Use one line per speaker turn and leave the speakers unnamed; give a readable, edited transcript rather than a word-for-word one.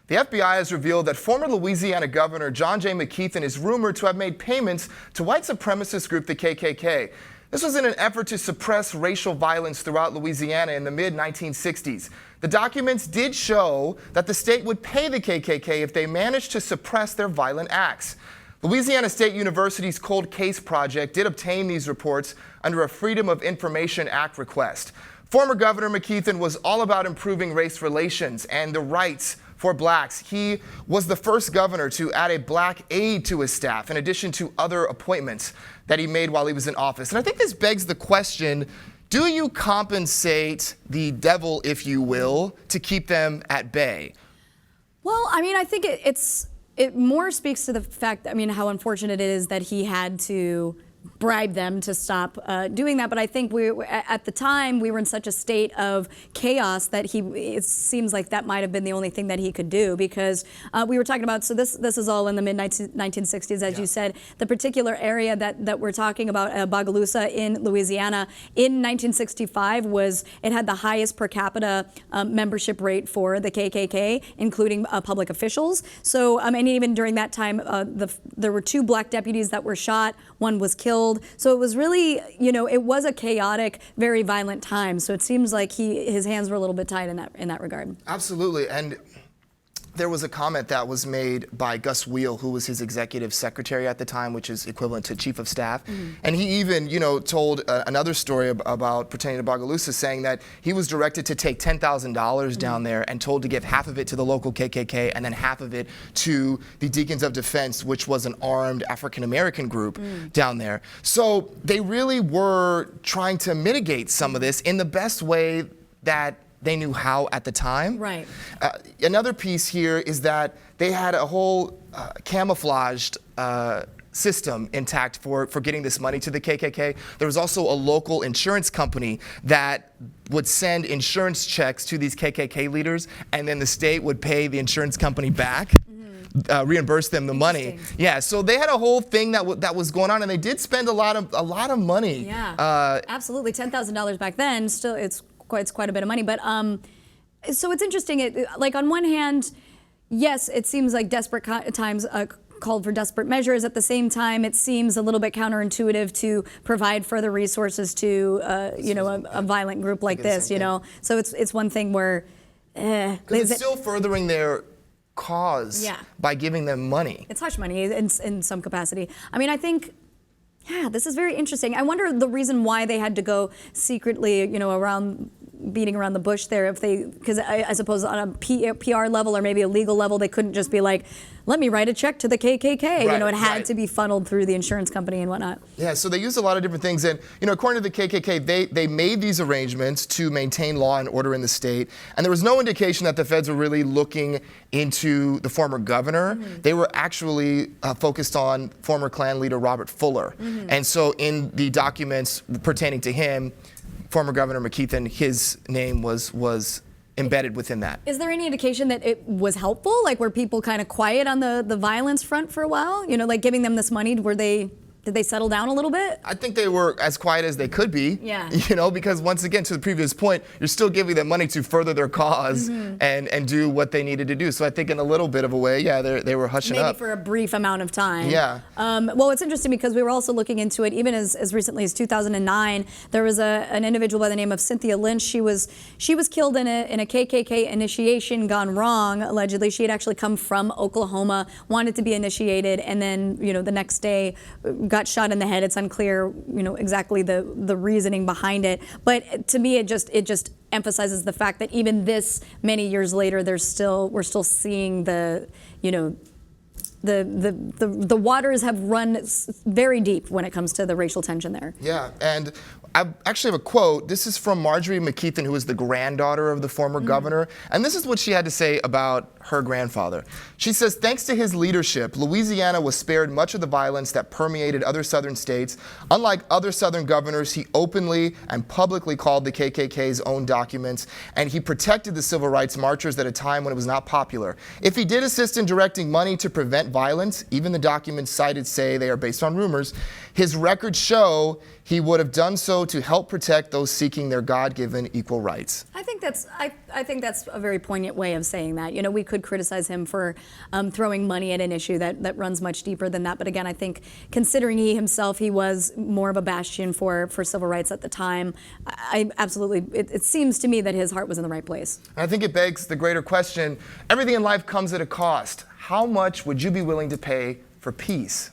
The FBI has revealed that former Louisiana Governor John J. McKeithen is rumored to have made payments to white supremacist group the KKK. This was in an effort to suppress racial violence throughout Louisiana in the mid-1960s. The documents did show that the state would pay the KKK if they managed to suppress their violent acts. Louisiana State University's Cold Case Project did obtain these reports under a Freedom of Information Act request. Former Governor McKeithen was all about improving race relations and the rights for blacks. He was the first governor to add a black aide to his staff, in addition to other appointments that he made while he was in office. And I think this begs the question, do you compensate the devil, if you will, to keep them at bay?
Well, I mean, I think it more speaks to the fact, I mean, how unfortunate it is that he had to bribe them to stop doing that. But I think at the time we were in such a state of chaos that it seems like that might have been the only thing that he could do, because we were talking about, so this is all in the mid-1960s, as you said. The particular area that we're talking about, Bogalusa in Louisiana, in 1965 it had the highest per capita membership rate for the KKK, including public officials. So, and even during that time, there were 2 black deputies that were shot, one was killed. So it was really, it was a chaotic, very violent time. So it seems like his hands were a little bit tied in that regard. Absolutely.
And there was a comment that was made by Gus Wheel, who was his executive secretary at the time, which is equivalent to chief of staff. Mm-hmm. And he even, told another story about pertaining to Bogalusa, saying that he was directed to take $10,000 down there and told to give half of it to the local KKK and then half of it to the Deacons of Defense, which was an armed African-American group down there. So they really were trying to mitigate some of this in the best way that they knew how at the time.
Right.
Another piece here is that they had a whole camouflaged system intact for getting this money to the KKK. There was also a local insurance company that would send insurance checks to these KKK leaders, and then the state would pay the insurance company back. Reimburse them the money. Yeah, so they had a whole thing that was going on, and they did spend a lot of money.
Yeah, absolutely. $10,000 back then, still it's quite a bit of money. But so it's interesting. Like on one hand, yes, it seems like desperate times called for desperate measures. At the same time, it seems a little bit counterintuitive to provide further resources to a violent group like this. So it's one thing where
it's still furthering their cause by giving them money.
It's hush money in some capacity. I mean, I think, this is very interesting. I wonder the reason why they had to go secretly, beating around the bush there, because I suppose on a PR level or maybe a legal level, they couldn't just be like, let me write a check to the KKK. It had to be funneled through the insurance company and whatnot.
Yeah, so they used a lot of different things. And, according to the KKK, they made these arrangements to maintain law and order in the state. And there was no indication that the feds were really looking into the former governor. Mm-hmm. They were actually focused on former Klan leader Robert Fuller. Mm-hmm. And so in the documents pertaining to him, former Governor McKeithen, his name was embedded within that.
Is there any indication that it was helpful? Like, were people kind of quiet on the violence front for a while? Like giving them this money, did they settle down a little bit?
I think they were as quiet as they could be.
Yeah.
Because once again, to the previous point, you're still giving them money to further their cause and do what they needed to do. So I think in a little bit of a way, they were hushing up.
Maybe for a brief amount of time.
Yeah.
Well, it's interesting because we were also looking into it, even as recently as 2009. There was an individual by the name of Cynthia Lynch. She was killed in a KKK initiation gone wrong. Allegedly, she had actually come from Oklahoma, wanted to be initiated, and then the next day got shot in the head. It's unclear, exactly the reasoning behind it. But to me, it just emphasizes the fact that even this many years later, we're still seeing the waters have run very deep when it comes to the racial tension there.
Yeah, and I actually have a quote. This is from Marjorie McKeithen, who is the granddaughter of the former governor. And this is what she had to say about her grandfather. She says, thanks to his leadership, Louisiana was spared much of the violence that permeated other southern states. Unlike other southern governors, he openly and publicly called the KKK's own documents, and he protected the civil rights marchers at a time when it was not popular. If he did assist in directing money to prevent violence, even the documents cited say they are based on rumors, his records show he would have done so show to help protect those seeking their God-given equal rights.
I think that's a very poignant way of saying that. You know, we could criticize him for throwing money at an issue that runs much deeper than that. But again, I think considering he was more of a bastion for civil rights at the time, it seems to me that his heart was in the right place.
I think it begs the greater question, everything in life comes at a cost. How much would you be willing to pay for peace?